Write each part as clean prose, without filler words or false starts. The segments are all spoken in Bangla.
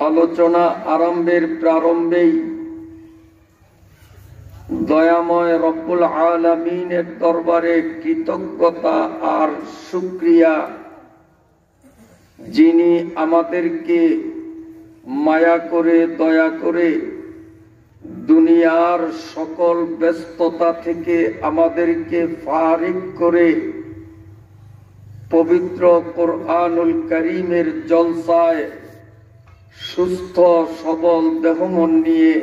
আলোচনা আরম্ভের প্রারম্ভেই দয়াময় রব্বুল আলামিনের দরবারে কৃতজ্ঞতা আর শুকরিয়া, যিনি আমাদেরকে মায়া করে দয়া করে দুনিয়ার সকল ব্যস্ততা থেকে আমাদেরকে ফারিগ করে পবিত্র কোরআনুল কারীমের জলসায় সুস্থ সবল দেহমন নিয়ে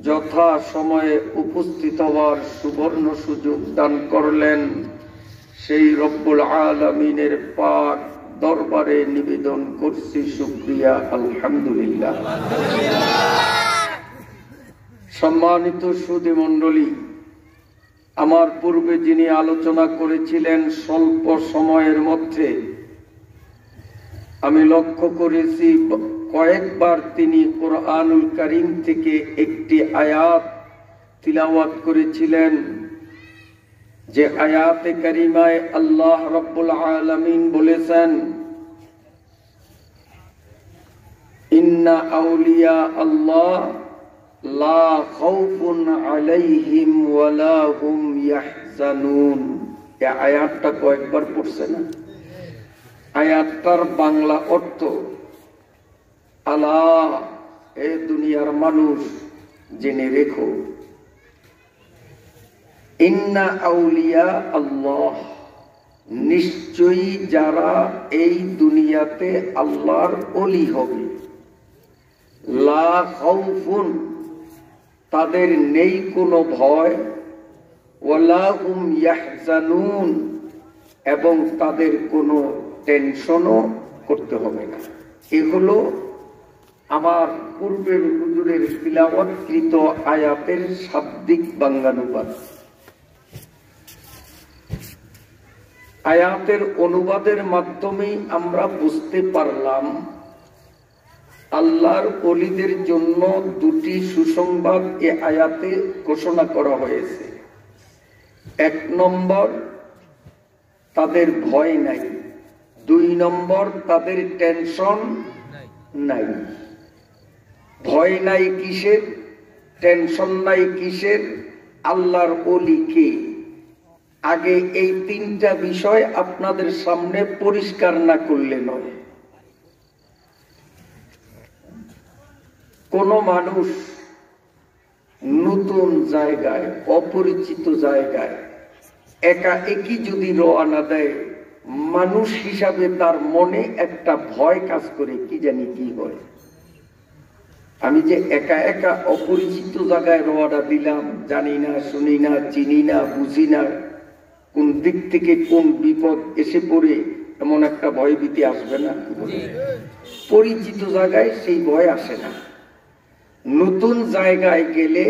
যথা সময়ে উপস্থিত হওয়ার সুবর্ণ সুযোগ দান করলেন। সেই রব্বুল আলামিনের পাক দরবারে নিবেদন করছি শুকরিয়া, আলহামদুলিল্লাহ। সম্মানিত সুধী মণ্ডলী, আমার পূর্বে যিনি আলোচনা করেছিলেন স্বল্প সময়ের মধ্যে, আমি লক্ষ্য করেছি কয়েকবার তিনি কোরআনুল কারীম থেকে একটি আয়াত তিলাওয়াত করেছিলেন, যে আয়াতে কারিমায় আল্লাহ রাব্বুল আলামিন বলেছেন, ইন্না আউলিয়া আল্লাহ লা খাউফুন আলাইহিম ওয়ালা হুম ইয়াহজানুন। এই আয়াতটা কয়েকবার পড়ছে না? আয়াতটার বাংলা অর্থ, আল্লাহ, এ দুনিয়ার মানুষ জেনে রেখো, ইন্না আউলিয়া আল্লাহ, নিশ্চয়ই যারা এই দুনিয়াতে আল্লাহর ওলি হবে, লা খাউফুন, তাদের নেই কোনো ভয়, ওয়ালা হুম ইয়াহজানুন, এবং তাদের কোনো টেনশনও করতে হবে না। এগুলো আমার পূর্বের হুজুরের তিলাওয়াতকৃত আয়াতের শাব্দিক বাংলানুবাদ। আয়াতের অনুবাদের মাধ্যমেই আমরা বুঝতে পারলাম আল্লাহর ওলিদের জন্য দুটি সুসংবাদ এ আয়াতে ঘোষণা করা হয়েছে। এক নম্বর, তাদের ভয় নাই। দুই নম্বর, তাদের টেনশন নাই। ভয় নাই কিসের, টেনশন নাই কিসের? আল্লাহর ওলি কে? আগে এই তিনটা বিষয় আপনাদের সামনে পরিষ্কার না করলে নয়। কোন মানুষ নতুন জায়গায়, অপরিচিত জায়গায় একা একই যদি রওনা দেয়, মানুষ হিসাবে তার মনে একটা ভয় কাজ করে, কি জানি কি হয়। আমি যে একা একা অপরিচিত জায়গায় রওনা দিলাম, জানি না, শুনি না, চিনি না, বুঝি না, কোন দিক থেকে কোন বিপদ এসে পড়ে, এমন একটা ভয় ভীতি আসবে না? পরিচিত জায়গায় সেই ভয় আসে না। নতুন জায়গায় গেলে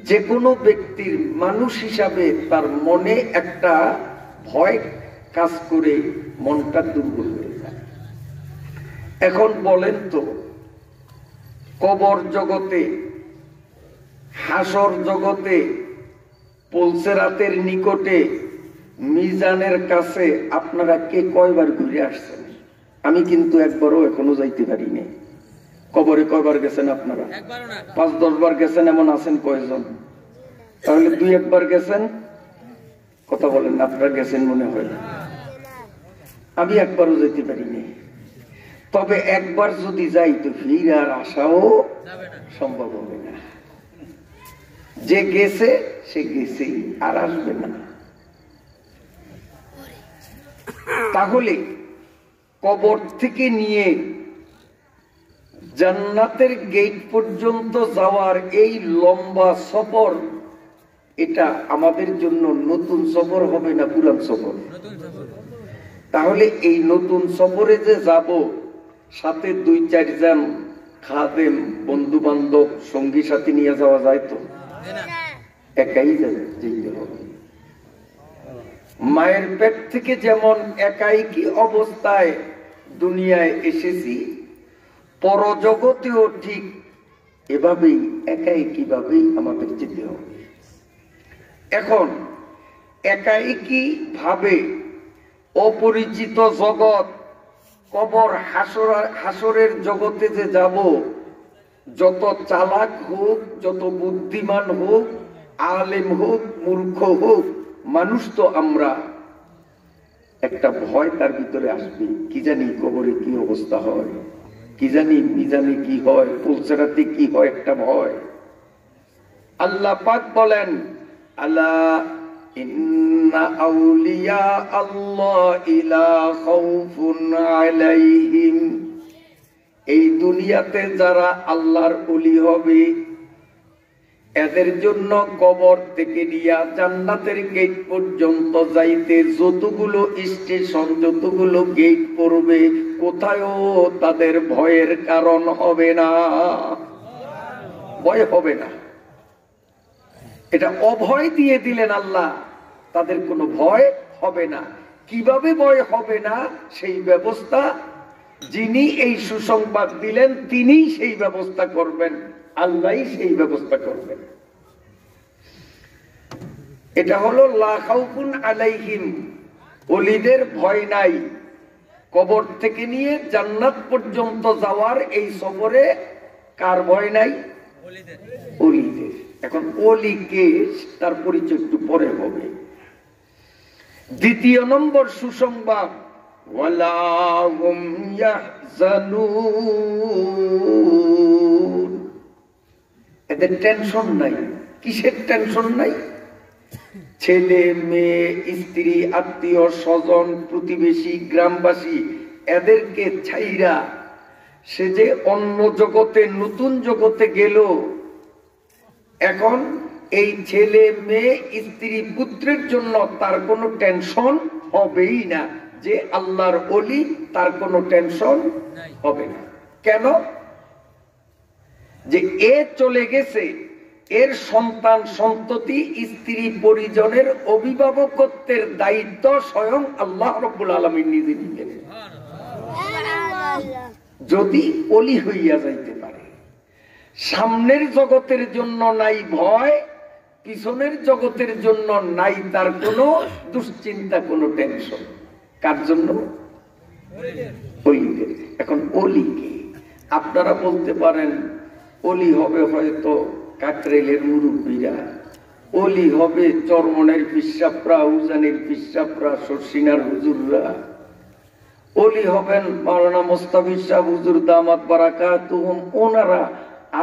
যে কোনো ব্যক্তির মানুষ হিসাবে তার মনে একটা ভয় কাজ করে, মনটা দুর্বল হয়ে যায়। এখন বলেন তো, কবর জগতে, হাসর জগতে, পুলসেরাতের নিকটে, মিজানের কাছে আপনারা কে কয়বার ঘুরে আসছেন? আমি কিন্তু একবারও এখনো যাইতে পারিনি। কবরে কয়বার গেছেন আপনারা? 5-10 বার গেছেন, এমন আছেন কয়জন? তাহলে 2-1 বার গেছেন। কথা বলেন না, আপনারা গেছেন মনে হয়। আমি একবারও যেতে পারিনি। তবে একবার যদি যাই তো ফিরে আর আসাও সম্ভব হবে না। যে গেছে সে গেছেই, আর আসবে না। তাহলে কবর থেকে নিয়ে জান্নাতের গেট পর্যন্ত যাওয়ার এই লম্বা সফর, এটা আমাদের জন্য নতুন সফর হবে না পুরান সফর? তাহলে এই নতুন সফরে যে যাব, সাথে 2-4 জন খাদেম, বন্ধু বান্ধব, সঙ্গী সাথী নিয়ে যাওয়া যায় তো? একাই যেতে হবে। মায়ের পেট থেকে যেমন একাই কি অবস্থায় দুনিয়ায় এসেছি, পরজগতেও ঠিক এভাবেই একাই কিভাবেই আমাদের যেতে হবে। এখন একাই কি ভাবে অপরিচিত জগৎ, কবর হাসরের জগতে যে যাব, যত চালাক হোক, যত বুদ্ধিমান হোক, আলেম হোক, মূর্খ হোক, মানুষ তো আমরা, একটা ভয় তার ভিতরে আসবে। কি জানি কবরে কি অবস্থা হয়, কি জানি মিজানে কি হয়, পুলসেরাতে কি হয়, একটা ভয়। আল্লাহ পাক বলেন, আলা ইন্না আউলিয়া আল্লাহি লা খাউফুন আলাইহিম, এই দুনিয়াতে যারা আল্লাহর ওলি হবে এদের জন্য কবর থেকে নিয়ে জান্নাতের গেট পর্যন্ত যাইতে যতগুলো স্টেশন, যতগুলো গেট পড়বে, কোথায়ও তাদের ভয়ের কারণ হবে না, ভয় হবে না। এটা অভয় দিয়ে দিলেন আল্লাহ, তাদের কোনো ভয় হবে না। কিভাবে ভয় হবে না সেই ব্যবস্থা যিনি এই সুসংবাদ দিলেন তিনিই সেই ব্যবস্থা করবেন, আল্লাহই সেই ব্যবস্থা করবেন। এটা হলো লা খাউফুন আলাইহিম, ওলিদের ভয় নাই। কবর থেকে নিয়ে জান্নাত পর্যন্ত যাওয়ার এই সফরে কার ভয় নাই? ওলিদের। এখন ওলিকে তার পরিচয় একটু পরে হবে। দ্বিতীয় নম্বর সুসংবাদ, ওয়ালা হুম ইয়াহজানুন, এদের টেনশন নাই। কিসের টেনশন নাই? ছেলে মেয়ে, স্ত্রী, আত্মীয় স্বজন, প্রতিবেশী, গ্রামবাসী, এদেরকে ছাইরা সে যে অন্য জগতে, নতুন জগতে গেল, এখন এই ছেলে মেয়ে, স্ত্রী, পুত্রের জন্য তার কোনো টেনশন হবেই না। যে আল্লাহর ওলি তার কোনো টেনশন হবে না। কেন? যে এ চলে গেছে, এর সন্তান সন্ততি, স্ত্রী পরিজনের অভিভাবকত্বের দায়িত্ব স্বয়ং আল্লাহ রাব্বুল আলামিন নিজে নিবেন। যদি ওলি হইয়া যাইতে পারে, সামনের জগতের জন্য নাই ভয়, পিছনের জগতের জন্য নাই তার কোনো দুশ্চিন্তা, কোনো টেনশন। কার জন্য? ওলিদের। এখন ওলি কি? আপনারা বলতে পারেন ওলি হবে হয়তো কাকরেলের মুরব্বীরা, ওলি হবে চরমনের পিসাবরা, উজানির পিসাবরা, শর্ষিনার হুজুররা, ওলি হবেন মাওলানা মুস্তাফিজ সাহেব হুজুর দামাত বারাকাতুহুম, ওনারা।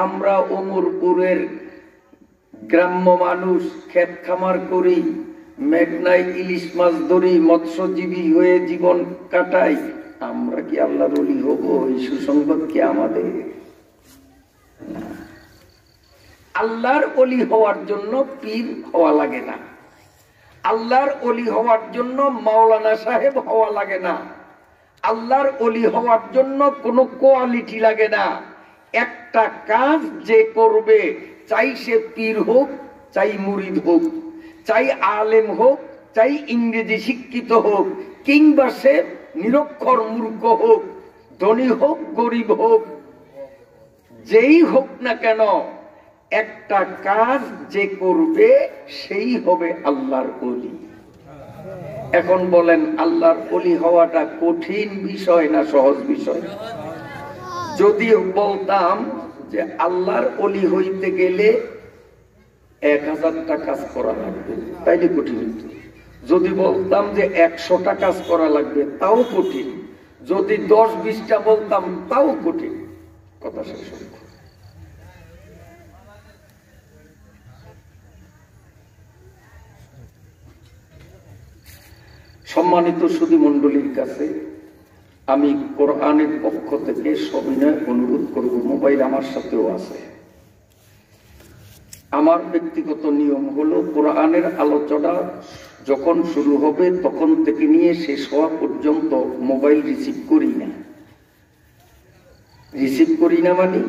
আমরা ওমরপুরের গ্রাম্য মানুষ, ক্ষেত খামার করি, মেঘনায় ইলিশ মাছ ধরি, মৎস্যজীবী হয়ে জীবন কাটাই, আমরা কি আল্লাহর ওলি হব? এই সুসংবাদ কি আমাদের? আল্লাহর ওলি হওয়ার জন্য পীর হওয়া লাগে না, আল্লাহর ওলি হওয়ার জন্য মাওলানা সাহেব হওয়া লাগে না, আল্লাহর ওলি হওয়ার জন্য কোনো কোয়ালিটি লাগে না। একটা কাজ যে করবে, চাই সে পীর হোক, চাই মুরিদ হোক, চাই আলেম হোক, চাই ইংরেজি শিক্ষিত হোক, কিংবা সে নিরক্ষর মূর্খ হোক, ধনী হোক, গরিব হোক, যেই হোক না কেন, একটা কাজ যে করবে সেই হবে আল্লাহর ওলি। এখন বলেন, আল্লাহর ওলি হওয়াটা কঠিন বিষয় না সহজ বিষয়? যদি বলতাম যে আল্লাহর ওলি হইতে গেলে 1000টা কাজ করা লাগবে, তাইলে কঠিন হতো। যদি বলতাম যে 100টা কাজ করা লাগবে, তাও কঠিন। যদি 10-20টা বলতাম, তাও কঠিন। কথা শেষ হল। সম্মানিত সুধী মণ্ডলীর কাছে আমি কোরআনের পক্ষ থেকে সবিনয় অনুরোধ করব, মোবাইল আমার সাথেও আছে। আমার ব্যক্তিগত নিয়ম হলো, কোরআনের আলোচনা যখন শুরু হবে তখন থেকে নিয়ে শেষ হওয়া পর্যন্ত মোবাইল রিসিভ করি না। রিসিভ করি না মানে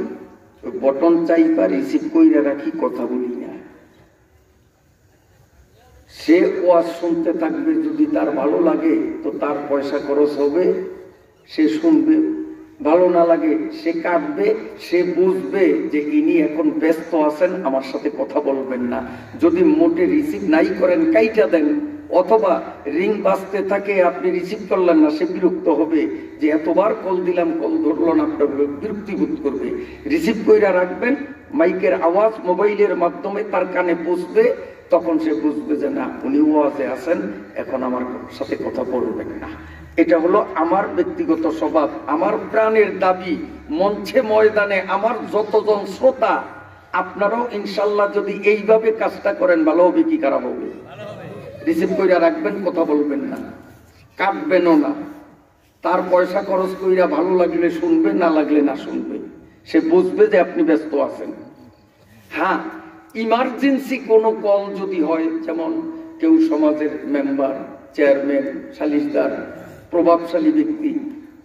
বটন চাইবা রিসিভ কইরা রাখি, কথা বলি না। সে ওয়াজ শুনতে থাকবে, যদি তার ভালো লাগে তো তার পয়সা খরচ হবে, সে শুনবে। ভালো না লাগে সে কাটবে, সে বুঝবে যে ইনি এখন ব্যস্ত আছেন, আমার সাথে কথা বলবেন না। যদি মোটে রিসিভ নাই করেন, কাইটা দেন, অথবা রিং বাজতে থাকে, আপনি রিসিভ করলেন না, সে বিরক্ত হবে যে এতবার কল দিলাম কল ধরলো না, আপনার বিরক্তি বোধ করবে। রিসিভ কইরা রাখবেন, মাইকের আওয়াজ মোবাইলের মাধ্যমে তার কানে পৌঁছবে, তখন সে বুঝবে যে না উনি ওয়াজে আছেন, এখন আমার সাথে কথা বলবেন না। এটা হলো আমার ব্যক্তিগত স্বভাব, আমার প্রাণের দাবি। মঞ্চে ময়দানে আমার যতজন শ্রোতা, আপনারাও ইনশাল্লাহ যদি এইভাবে কাজটা করেন, ভালো হবে কি খারাপ হবে? রিসিভ কইরা রাখবেন, কথা বলবেন না, কাটবেনও না। তার পয়সা খরচ কইরা ভালো লাগলে শুনবে, না লাগলে না শুনবে, সে বুঝবে যে আপনি ব্যস্ত আছেন। হ্যাঁ, ইমার্জেন্সি কোনো কল যদি হয়, যেমন কেউ সমাজের মেম্বার, চেয়ারম্যান, সালিশদার, প্রভাবশালী ব্যক্তি,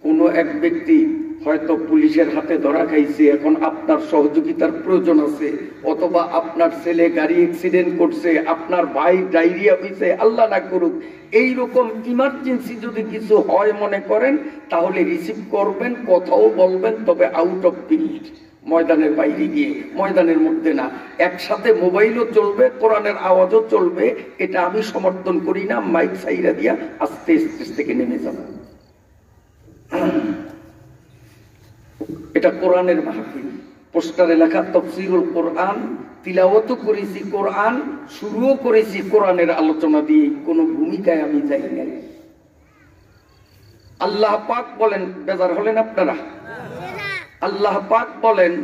কোনো এক ব্যক্তি হয়তো পুলিশের হাতে ধরা খাইছে, এখন আপনার সহযোগিতার প্রয়োজন আছে, অথবা আপনার ছেলে গাড়ি অ্যাক্সিডেন্ট করছে, আপনার ভাই ডায়রিয়া হয়েছে, আল্লাহ না করুক, এইরকম ইমার্জেন্সি যদি কিছু হয় মনে করেন, তাহলে রিসিভ করবেন, কথাও বলবেন, তবে আউট অফ ফিল্ড, ময়দানের বাইরে গিয়ে, ময়দানের মধ্যে না। একসাথে মোবাইলও চলবে, কোরআনের আওয়াজও চলবে, এটা আমি সমর্থন করি না। মাইক সাইরা দিয়া আস্তে স্টেজ থেকে নেমে যাব। এটা কোরআনের মাহফিল, পোস্টারে লেখা তাফসীরুল কোরআন, তিলাওয়াতও করেছি কোরআন, শুরুও করেছি কোরআনের আলোচনা দিয়ে, কোনো ভূমিকায় আমি যাই নাই। আল্লাহ পাক বলেন, বেজার হলেন আপনারা? আল্লাহ পাক বলেন,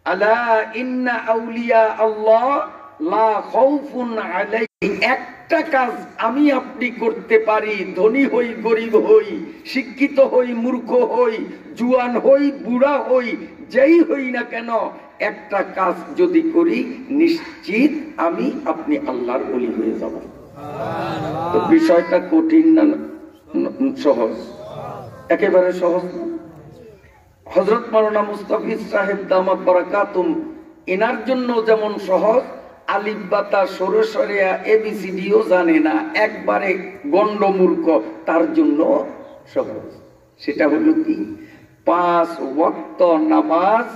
আলা ইন্না আউলিয়া আল্লাহ লা খাউফুন আলাইহিম। একটা কাজ আমি আপনি করতে পারি, ধনী হই গরিব হই, শিক্ষিত হই মূর্খ হই, জুয়ান হই বুড়া হই, যেই হই না কেন, একটা কাজ যদি করি, নিশ্চিত আমি আপনি আল্লাহর ওলি হয়ে যাব। তো বিষয়টা কঠিন না সহজ? একেবারে সহজ। হযরত মাওলানা মুস্তাফিজ সাহেব দামাত বারাকাতুম, এনার জন্য যেমন সহজ, আলিফ বাতা সরসরিয়া এবিসিডিও জানে না, একবারে গন্ডমূর্খ, তার জন্য সহজ। সেটা হলো কি, 5 ওয়াক্ত নামাজ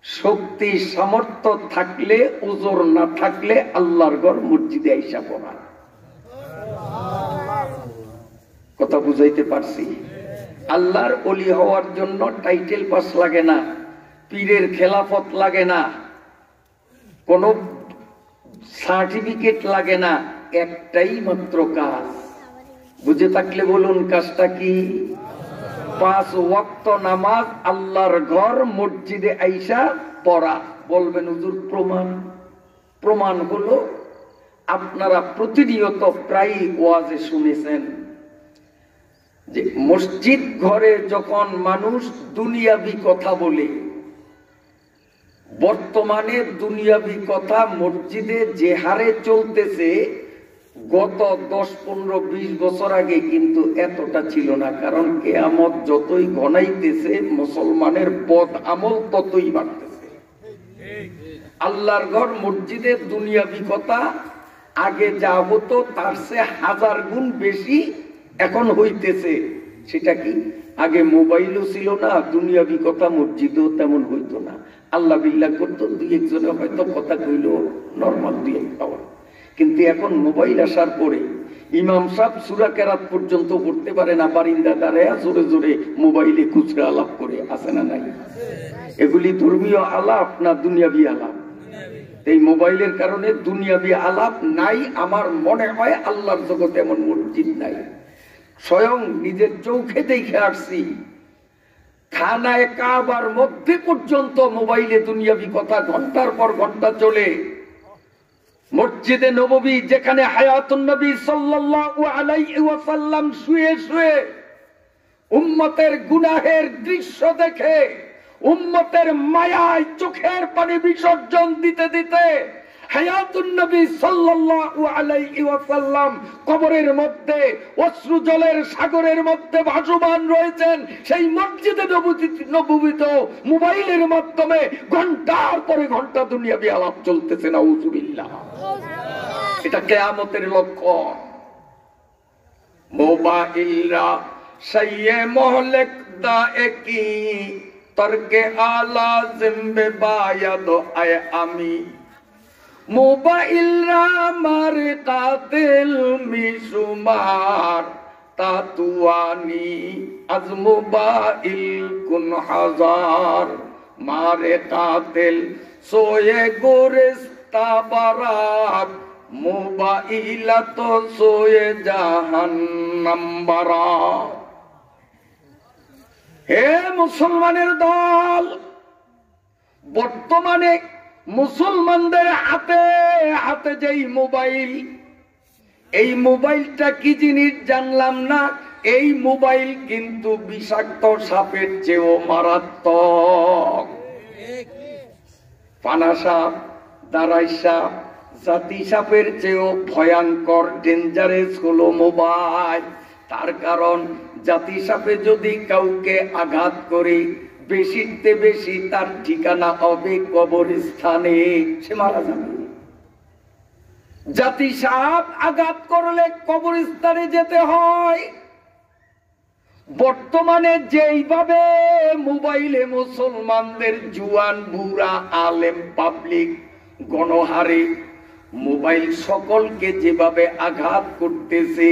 শক্তি সামর্থ্য থাকলে, ওজোর না থাকলে আল্লাহর ঘর মসজিদে আইসা পড়া। কথা বুঝাইতে পারছি? আল্লাহর ওলি হওয়ার জন্য টাইটেল পাস লাগে না, পীরের খেলাফত লাগে না, কোন সার্টিফিকেট লাগে না, একটাই মাত্র কাজ। বুঝে থাকলে বলুন কাজটা কি? 5 ওয়াক্ত নামাজ, আল্লাহর ঘর মসজিদে আইসা পড়া। বলবেন হুজুর প্রমাণ? প্রমাণ হলো, আপনারা প্রতিনিয়ত প্রায় ওয়াজে শুনেছেন যে মসজিদ ঘরে যখন মানুষ দুনিয়াবি কথা বলে, বর্তমানে দুনিয়াবি কথা মসজিদে যে হারে চলতেছে, গত 10, 15, 20 বছর আগে কিন্তু এতটা ছিল না। কারণ কিয়ামত যতই ঘনাইতেছে, মুসলমানের বদ আমল ততই বাড়তেছে। আল্লাহর ঘর মসজিদে দুনিয়াবি কথা আগে যা হতো তার চেয়ে 1000 গুণ বেশি এখন হইতেছে। সেটা কি? আগে মোবাইলও ছিল না, দুনিয়াবি কথা মসজিদেও তেমন হইতো না। আল্লাহ বিল্লাহ করতো, 2-1 জনে হয়তো কথা কইল নরমাল 2-1 পাওয়া। কিন্তু এখন মোবাইল আসার পরে ইমাম সাহেব সূরা কেরাত পর্যন্ত পড়তে পারে না, বারিন্দা দাঁড়ায় জোরে জোরে মোবাইলে খুচরা আলাপ করে, আছে না নাই? এগুলি ধর্মীয় আলাপ না দুনিয়াবি আলাপ? এই মোবাইলের কারণে দুনিয়াবি আলাপ নাই। আমার মনে হয় আল্লাহর জগতে এমন মসজিদ নাই। স্বয়ং নিজের চোখে দেখে আসছি, খানায় কাবার মধ্যে পর্যন্ত মোবাইলে দুনিয়াবি কথা ঘন্টার পর ঘন্টা চলে। মসজিদে নববী, যেখানে হায়াতুন নবী সাল্লাল্লাহু আলাইহি ওয়াসাল্লাম শুয়ে শুয়ে উম্মতের গুনাহের দৃশ্য দেখে, উম্মতের মায়ায় চোখের পানি বিসর্জন দিতে দিতে হায়াতুন নবী সাল্লাল্লাহু আলাইহি ওয়াসাল্লাম কবরের মধ্যে অশ্রু জলের সাগরের মধ্যে ভাসমান রয়েছেন। সেই মসজিদে নববীতে মোবাইলের মাধ্যমে ঘন্টার পরে ঘন্টা দুনিয়াবি আলাপ চলতেছে। নাউযুবিল্লাহ। এটা কিয়ামতের লক্ষণ। মোবাইলরা সাইয়ে মোহলেক দাএকি তরকে আলা জিম্বে বায়াদ আয় আমি মোবাইল রামার কাতিল মিশুমার তাতুয়ানি আজ মোবাইল কুন হাজার মারে কাতিল সোয়ে গোরেস্তা বারাত মোবাইলাত সোয়ে জাহান্নাম বারাত। হে মুসলমানের দল, বর্তমানে মুসলমানদের হাতে হাতে যেই মোবাইল, এই মোবাইলটা কি জিনিস জানলাম না। এই মোবাইল কিন্তু বিষাক্ত সাপের চেয়েও মারাত্মক। পানা সাপ, দাঁড়াই সাপ, জাতি সাপের চেয়েও ভয়ঙ্কর ডেঞ্জারেস হলো মোবাইল। তার কারণ জাতি সাপে যদি কাউকে আঘাত করে বেশিতে বেশি তার ঠিকানা হবে কবরস্থানে, সে মারা যাবে। জাতি সাপ আঘাত করলে কবরস্থানে যেতে হয়। বর্তমানে যেইভাবে মোবাইলে মুসলমানদের জুয়ান বুড়া আলেম পাবলিক গণহারে মোবাইল সকলকে যেভাবে আঘাত করতেছে,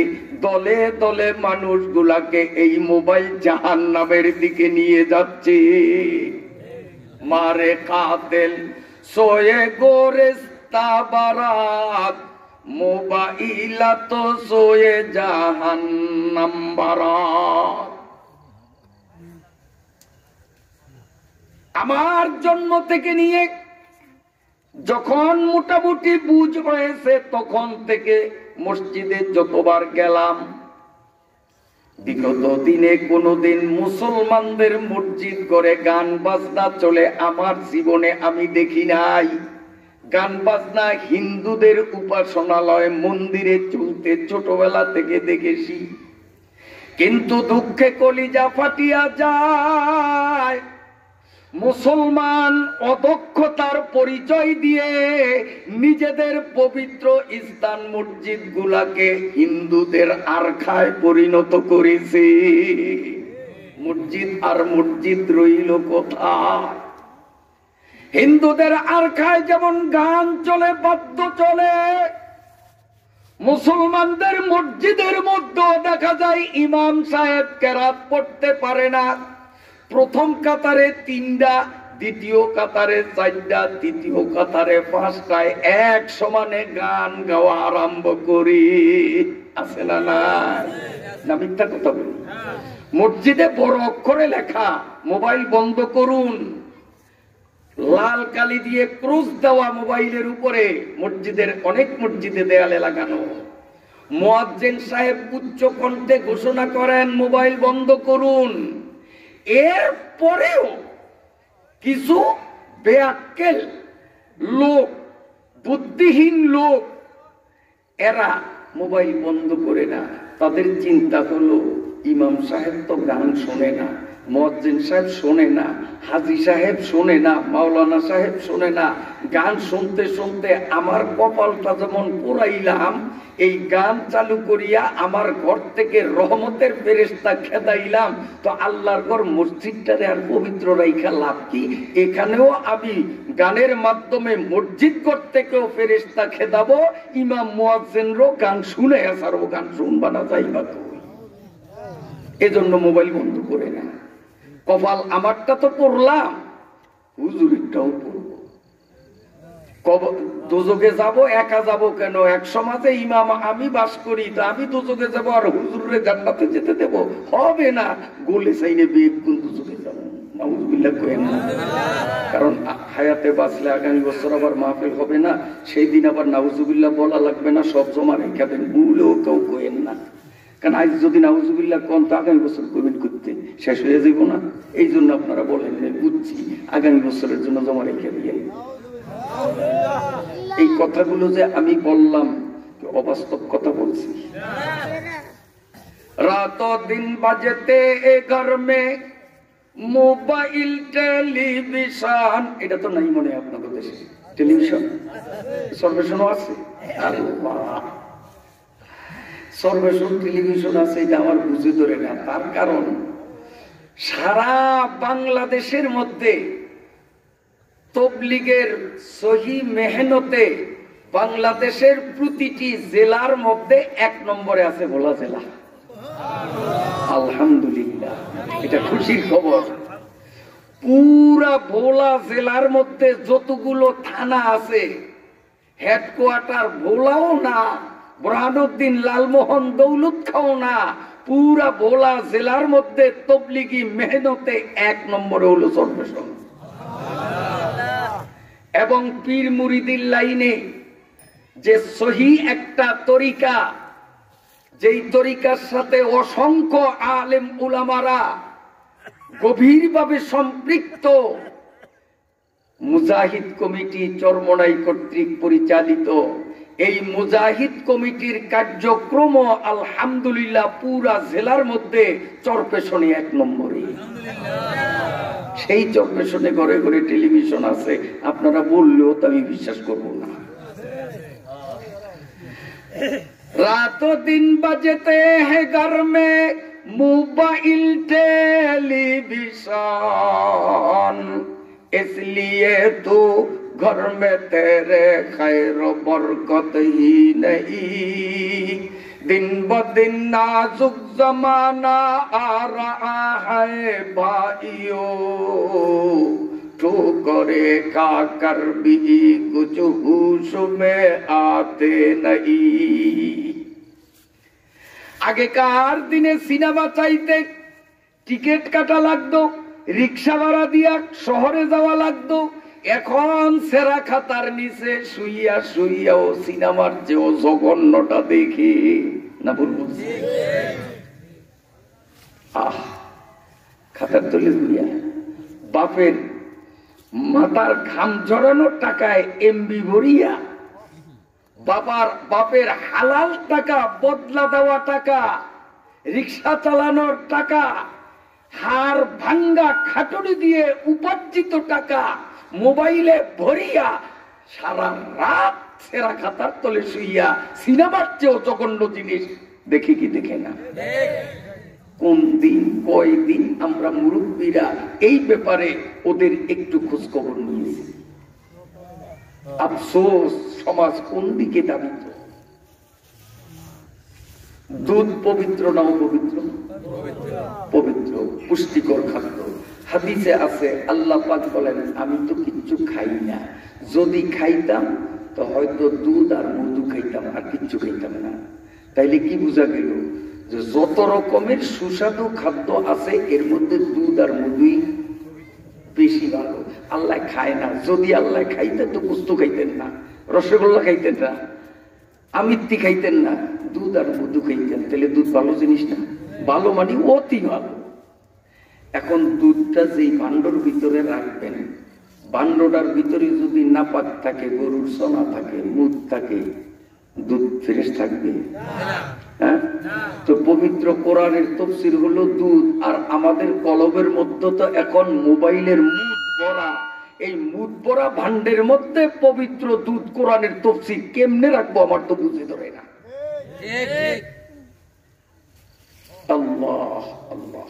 দলে দলে মানুষগুলাকে এই মোবাইল জাহান্নামের দিকে নিয়ে যাচ্ছে। মারে কাতিল সোয়ে গোরেস্তা বারাত মোবাইলাত সোয়ে জাহান্নাম বারাত। আমার জন্ম থেকে নিয়ে যখন মোটামুটি বুঝ হয়েছে তখন থেকে মসজিদে যতবার গেলাম, বিগত দিনে কোনদিন মুসলমানদের মসজিদ করে গান বাজনা চলে আমার জীবনে আমি দেখি নাই। গান বাজনা হিন্দুদের উপাসনালয় মন্দিরে চলতে ছোটবেলা থেকে দেখেছি, কিন্তু দুঃখে কলিজা ফাটিয়া যায়। মুসলমান অদক্ষতার পরিচয় দিয়ে নিজেদের পবিত্র স্থান মসজিদ গুলাকে হিন্দুদের আরখায় পরিণত করেছে। মসজিদ আর মসজিদ রইল কোথায়? হিন্দুদের আরখায় যেমন গান চলে, বাদ্য চলে, মুসলমানদের মসজিদের মধ্যে দেখা যায় ইমাম সাহেব কেরাত পড়তে পারে না। প্রথম কাতারে 3টা, দ্বিতীয় কাতারে 4টা, তৃতীয় কাতারে 5টায় এক সমানে গান গাওয়া আরম্ভ করি। আছে না না মিথ্যা কথা বলি? মসজিদে বড় অক্ষরে লেখা মোবাইল বন্ধ করুন, লাল কালি দিয়ে ক্রস দেওয়া মোবাইলের উপরে মসজিদের অনেক মসজিদে দেয়ালে লাগানো। মুয়াজ্জিন সাহেব উচ্চ কণ্ঠে ঘোষণা করেন মোবাইল বন্ধ করুন। এর পরেও কিছু বেআক্কেল লোক, বুদ্ধিহীন লোক, এরা মোবাইল বন্ধ করে না। তাদের চিন্তা হলো ইমাম সাহেব তো গান শোনে না, মুয়াজ্জিন সাহেব শোনে না, হাজী সাহেব শোনে না, মাওলানা সাহেব শোনে না। গান শুনতে শুনতে আমার কপালটা যেমন পোড়াইলাম, এই গান চালু করিয়া আমার ঘর থেকে রহমতের ফেরেশতা খেদাইলাম, তো আল্লাহর ঘর মসজিদটারে আর পবিত্র রাইখা লাভ কি? এখানেও আমি গানের মাধ্যমে মসজিদ ঘর থেকেও ফেরেশতা খেদাবো, ইমাম মুয়াজ্জিনরও গান শুনে আসারও গান শুনবা না যাইবা তো। এজন্য মোবাইল বন্ধ করে না। কপাল আমারটা তো পড়লাম, হুজুরিরটাও পড়বো। দোজকে যাব, একা যাব কেন? এক সমাজে ইমাম আমি বাস করি, তো আমি দোজকে যাব আর হুজুরে জান্নাতে যেতে দেব? হবে না। গোলে চাইলে বেগুন দোজকে যাব, নাউজুবিল্লাহ কইেন না। কারণ হায়াতে বাঁচলে আগামী বছর আবার মাহফিল হবে না, সেই দিন আবার নাউজুবিল্লাহ বলা লাগবে না, সব জমা রেখে দেন। ভুলেও কেউ কইেন না, কারণ আজ যদি নাউজুবিল্লাহ কোন তো আগামী বছর কমিট করতে শেষ হয়ে যাব না। এই জন্য আপনারা বলেন বুঝছি, আগামী বছরের জন্য জমা রেখে দিয়ে। এই কথাগুলো যে আমি বললাম অবাস্তব কথা বলছি। রাত দিন বাজতে এ ঘর মে মোবাইল টেলিভিশন, এটা তো নাই মনে হয় আপনাদের দেশে? টেলিভিশন সর্বেশনও আছে? সর্বেশন টেলিভিশন আছে, এটা আমার বুঝে ধরে না। তার কারণ সারা বাংলাদেশের মধ্যে তবলিগের সহি মেহনতে বাংলাদেশের প্রতিটি জেলার মধ্যে 1 নম্বরে আছে ভোলা জেলা। আলহামদুলিল্লাহ, এটা খুশির খবর। পুরা ভোলা জেলার মধ্যে যতগুলো থানা আছে, হেডকোয়ার্টার ভোলাও না, বুরহানুদ্দিন লালমোহন দৌলত খাও না, পুরা ভোলা জেলার মধ্যে তবলিগি মেহনতে 1 নম্বরে হলো চরপেশন। এবং পীর মুরিদির লাইনে যে সহি একটা তরিকা, যেই তরিকার সাথে অসংখ্য আলেম উলামারা গভীরভাবে সম্পৃক্ত, মুজাহিদ কমিটি চরমোনাই কর্তৃক পরিচালিত এই মুজাহিদ কমিটির কার্যক্রম আলহামদুলিল্লাহ পুরা জেলার মধ্যে চরপেশনে 1 নম্বরে। সেই চরপেশনে ঘরে ঘরে টেলিভিশন আছে, আপনারা বললেও তো আমি বিশ্বাস করব না। रातों दिन बजते हैं घर में मोबाइल टेलीविजन, इसलिए तो घर में तेरे खैर बरकत ही नहीं। दिन ब दिन नाजुक जमाना आ रहा है भाइयों, ठोकरे का कर भी कुछ होश में आते नहीं। আগেকার দিনে সিনেমা চাইতে টিকিট কাটা লাগতো, রিক্সা ভাড়া দিয়া শহরে যাওয়া লাগতো। এখন সেরা খাতার নিচে শুইয়া শুইয়াও সিনেমার চেয়েও জঘন্যটা দেখি না, বলবো খাতার তলে শুইয়া বাপের মাথার ঘাম ঝরানোর টাকায় এমবি ভরিয়া, বাপের হালাল টাকা, বদলা দেওয়া টাকা, রিক্সা চালানোর টাকা, হাড় ভাঙ্গা খাটুনি দিয়ে উপার্জিত টাকা মোবাইলে ভরিয়া সারা রাত সেরা খাতার তলে শুইয়া সিনেমার চেয়েও জঘন্য জিনিস দেখে কি দেখে না? কোন দিন কয়দিন আমরা মুরব্বীরা এই ব্যাপারে ওদের একটু খোঁজ খবর নিয়েছি। আফসোস, সমাজ কোন দিকে দাবিত? দুধ পবিত্র না অপবিত্র? পবিত্র, পুষ্টিকর খাদ্য। হাদিসে আছে আল্লাহ পাক বলেন, আমি তো কিচ্ছু খাই না, যদি খাইতাম তো হয়তো দুধ আর মধু খাইতাম, আর কিচ্ছু খাইতাম না। তাইলে কি বোঝা গেল? যে যত রকমের সুস্বাদু খাদ্য আছে এর মধ্যে দুধ আর মধুই বেশি ভালো। আল্লাহ খায় না, যদি আল্লাহ খাইতেন তো কুস্তু খাইতেন না, রসগোল্লা খাইতেন না, আমিত্তি খাইতেন না, দুধ আর মধু খাইতেন। তাহলে দুধ ভালো জিনিস না? ভালো মানে অতি ভালো। এখন দুধটা যেই ভান্ডর ভিতরে রাখবেন, ভান্ডটার ভিতরে যদি নাপাক থাকে, গরুর সোনা থাকে, মুদ থাকে, দুধ ফ্রেশ থাকবে? হ্যাঁ, তো পবিত্র কোরআনের তাফসীর হলো দুধ। আর আমাদের কলবের মধ্যে তো এখন মোবাইলের মুদ ভরা, এই মুদ ভরা ভান্ডের মধ্যে পবিত্র দুধ কোরআনের তাফসীর কেমনে রাখবো আমার তো বুঝে ধরে না। আল্লাহ আল্লাহ,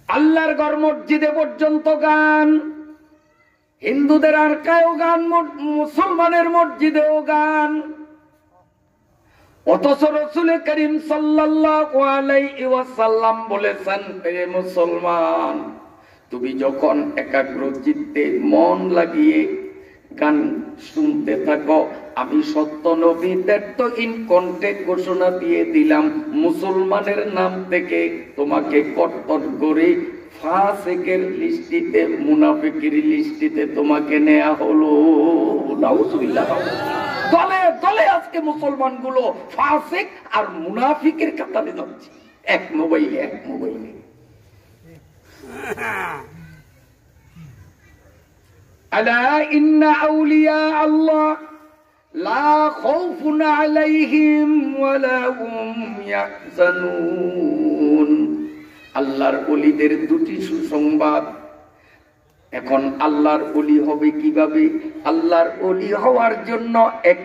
আল্লাহর ঘর মসজিদে পর্যন্ত গান, হিন্দুদের আরকায়ও গান, মুসলমানের মসজিদেও গান। অথচ রাসূল করিম সাল্লাল্লাহু আলাইহি ওয়াসাল্লাম বলেছেন, হে মুসলমান, তুমি যখন একাগ্র চিত্তে মন লাগিয়ে গান শুনতে থাকো, আমি সত্য নবী দ্ব্যর্থহীন কণ্ঠে ঘোষণা দিয়ে দিলাম, মুসলমানের নাম থেকে তোমাকে কট্টর করে ফাসিকের লিস্টিতে, মুনাফিকের লিস্টিতে তোমাকে নেওয়া হলো। নাউজুবিল্লাহ। দলে দলে আজকে মুসলমান গুলো ফাসিক আর মুনাফিকের কাতারে যাচ্ছে, এক মোবাইলে। আলা ইন্না আউলিয়া আল্লাহ লা খাউফুন আলাইহিম ওয়ালা হুম ইয়াহজানুন। আল্লাহর ওলিদের দুটি সুসংবাদ। এখন আল্লাহর ওলি হবে কিভাবে? আল্লাহর ওলি হওয়ার জন্য এক